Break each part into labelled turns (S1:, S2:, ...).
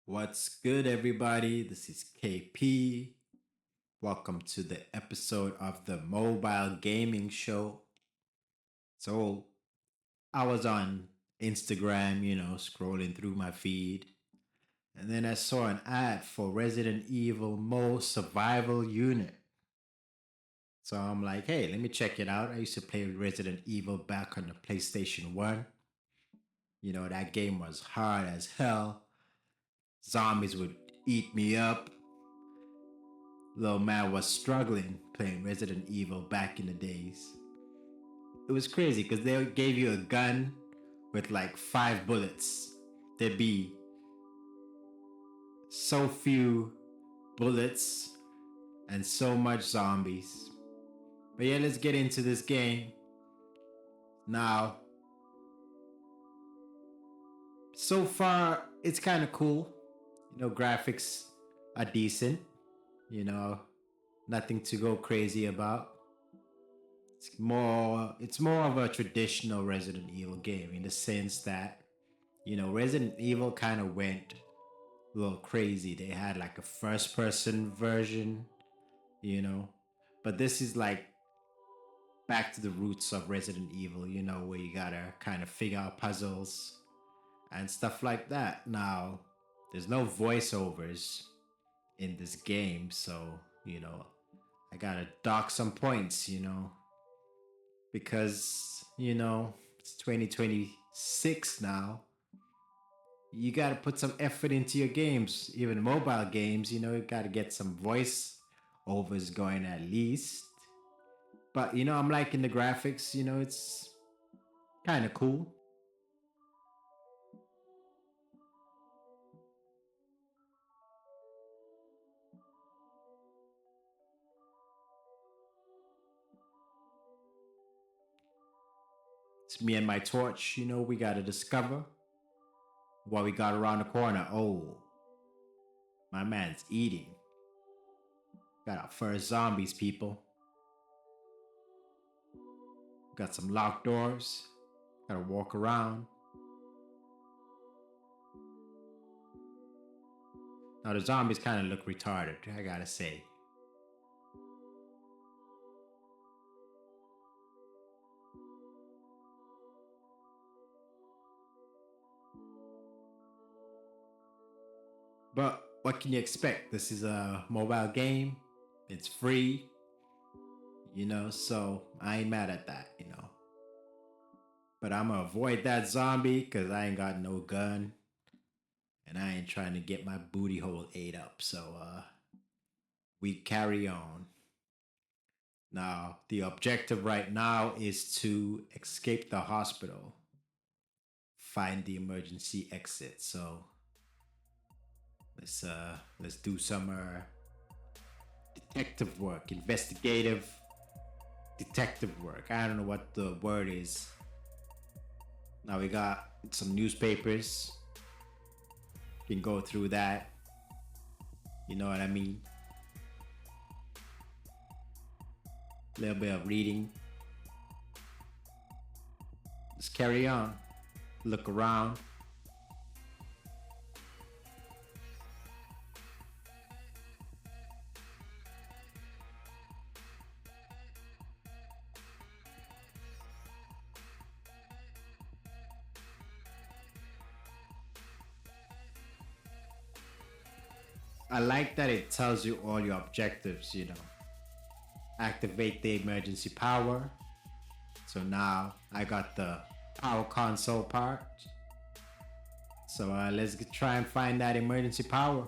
S1: What's good, everybody? This is KP. Welcome to the episode of the Mobile Gaming Show. So, I was on Instagram, scrolling through my feed, and then I saw an ad for Resident Evil Mo Survival Unit. So, I'm like, hey, let me check it out. I used to play Resident Evil back on the PlayStation 1. That game was hard as hell. Zombies would eat me up. Little man was struggling playing Resident Evil back in the days. It was crazy because they gave you a gun with like 5 bullets. There'd be so few bullets and so much zombies. But yeah, let's get into this game. Now, so far, it's kind of cool. Graphics are decent. You know, Nothing to go crazy about. It's more of a traditional Resident Evil game in the sense that Resident Evil kind of went a little crazy. They had like a first person version, you know, but this is like back to the roots of Resident Evil, where you gotta kind of figure out puzzles and stuff like that. Now, there's no voiceovers in this game, so I gotta dock some points, because it's 2026 now. You gotta put some effort into your games, even mobile games. You gotta get some voice overs going at least. But I'm liking the graphics. It's kind of cool. It's me and my torch. We gotta discover what we got around the corner. Oh, my man's eating. Got our first zombies, people. Got some locked doors. Gotta walk around. Now the zombies kind of look retarded, I gotta say. But what can you expect? This is a mobile game. It's free, so I ain't mad at that. But I'm gonna avoid that zombie because I ain't got no gun. And I ain't trying to get my booty hole ate up. So we carry on. Now, the objective right now is to escape the hospital. Find the emergency exit. So let's do some detective work, investigative detective work. I don't know what the word is. Now we got some newspapers. Can go through that. You know what I mean? A little bit of reading. Let's carry on. Look around. I like that it tells you all your objectives. Activate the emergency power. So now I got the power console part. So let's try and find that emergency power.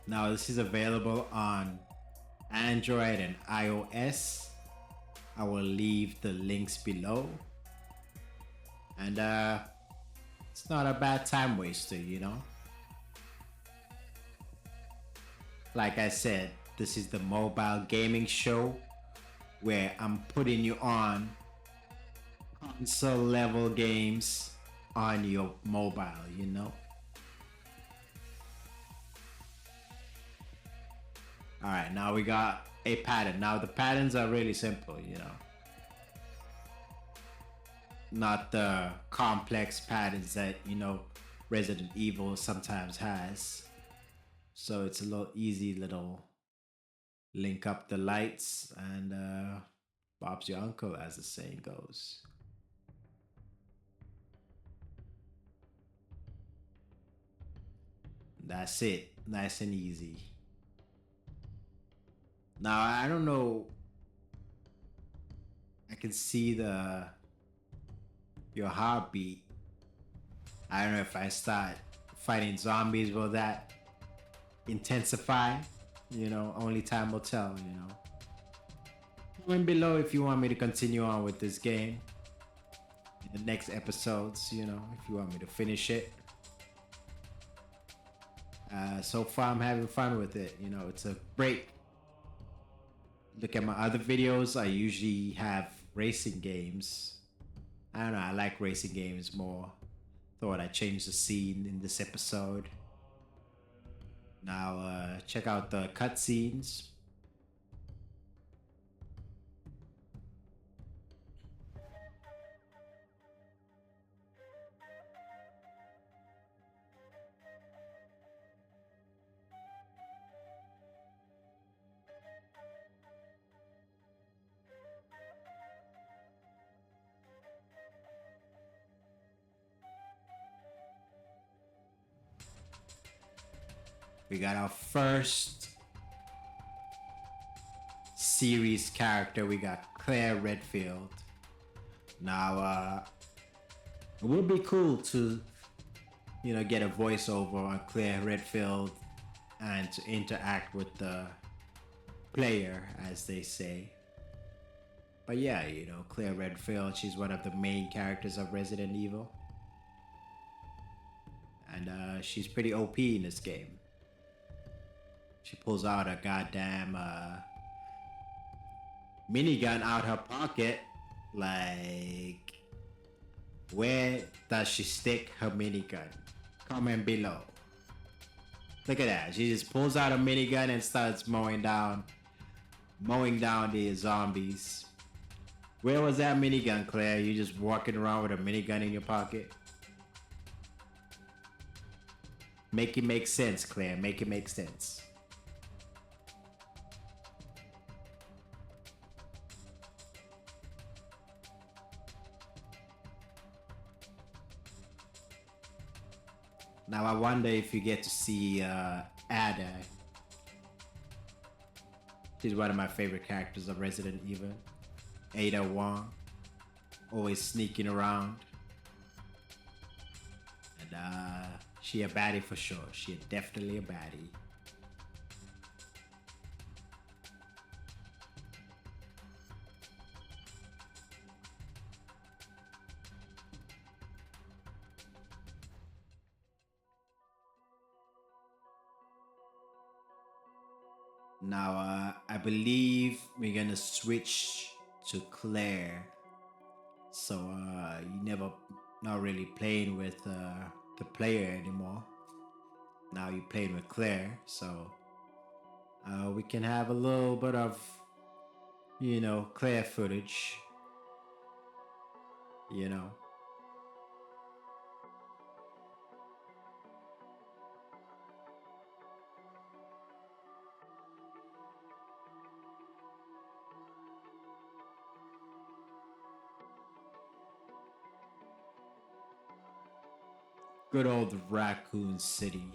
S1: Now this is available on Android and iOS. I will leave the links below. And it's not a bad time waster. Like I said, this is the mobile gaming show where I'm putting you on console level games on your mobile, you know? All right, now we got a pattern. Now the patterns are really simple, you know, not the complex patterns that, you know, Resident Evil sometimes has. So it's a little easy little link up the lights and Bob's your uncle, as the saying goes. That's it. Nice and easy. Now I don't know. I can see the your heartbeat. I don't know if I start fighting zombies, will that intensify? You know, only time will tell, you know. Comment below if you want me to continue on with this game in the next episodes, you know, if you want me to finish it. So far I'm having fun with it, you know, it's a break. Look at my other videos, I usually have racing games. I don't know, I like racing games more. Thought I'd change the scene in this episode. Now check out the cutscenes. We got our first series character. We got Claire Redfield. Now, it would be cool to, you know, get a voiceover on Claire Redfield and to interact with the player, as they say. But yeah, you know, Claire Redfield, she's one of the main characters of Resident Evil. And she's pretty OP in this game. She pulls out a goddamn minigun out her pocket. Like, where does she stick her minigun? Comment below. Look at that. She just pulls out a minigun and starts mowing down the zombies. Where was that minigun, Claire? You just walking around with a minigun in your pocket? Make it make sense, Claire. Make it make sense. Now I wonder if you get to see Ada. She's one of my favorite characters of Resident Evil. Ada Wong, always sneaking around. And she a baddie for sure. She definitely a baddie. Now, I believe we're gonna switch to Claire. So, you never, not really playing with the player anymore. Now you're playing with Claire, so we can have a little bit of, you know, Claire footage. You know. Good old Raccoon City.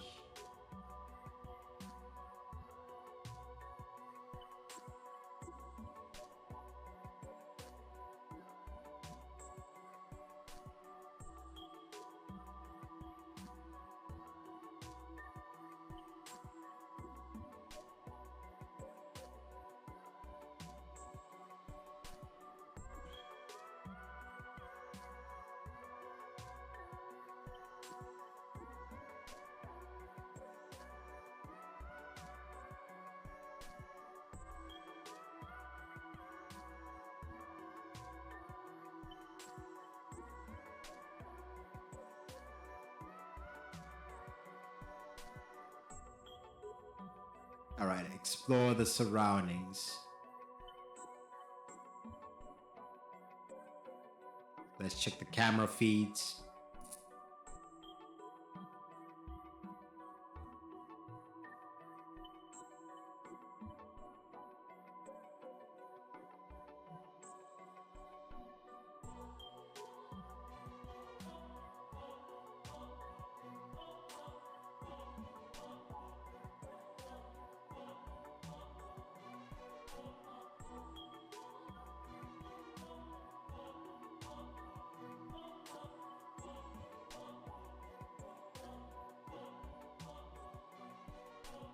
S1: All right, explore the surroundings. Let's check the camera feeds.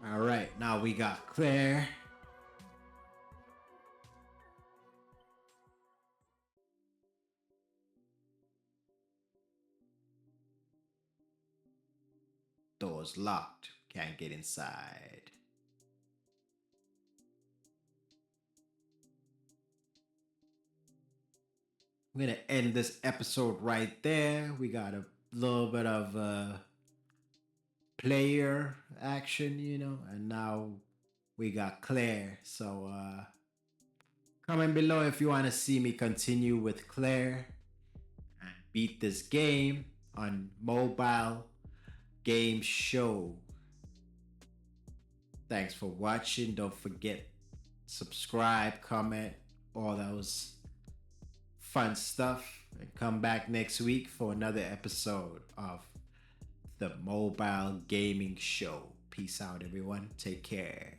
S1: All right, now we got Claire. Door's locked. Can't get inside. I'm gonna end this episode right there. We got a little bit of player action, and now we got Claire. So comment below if you want to see me continue with Claire and beat this game on mobile game show. Thanks for watching. Don't forget subscribe, comment, all those fun stuff, and come back next week for another episode of the Mobile Gaming Show. Peace out, everyone. Take care.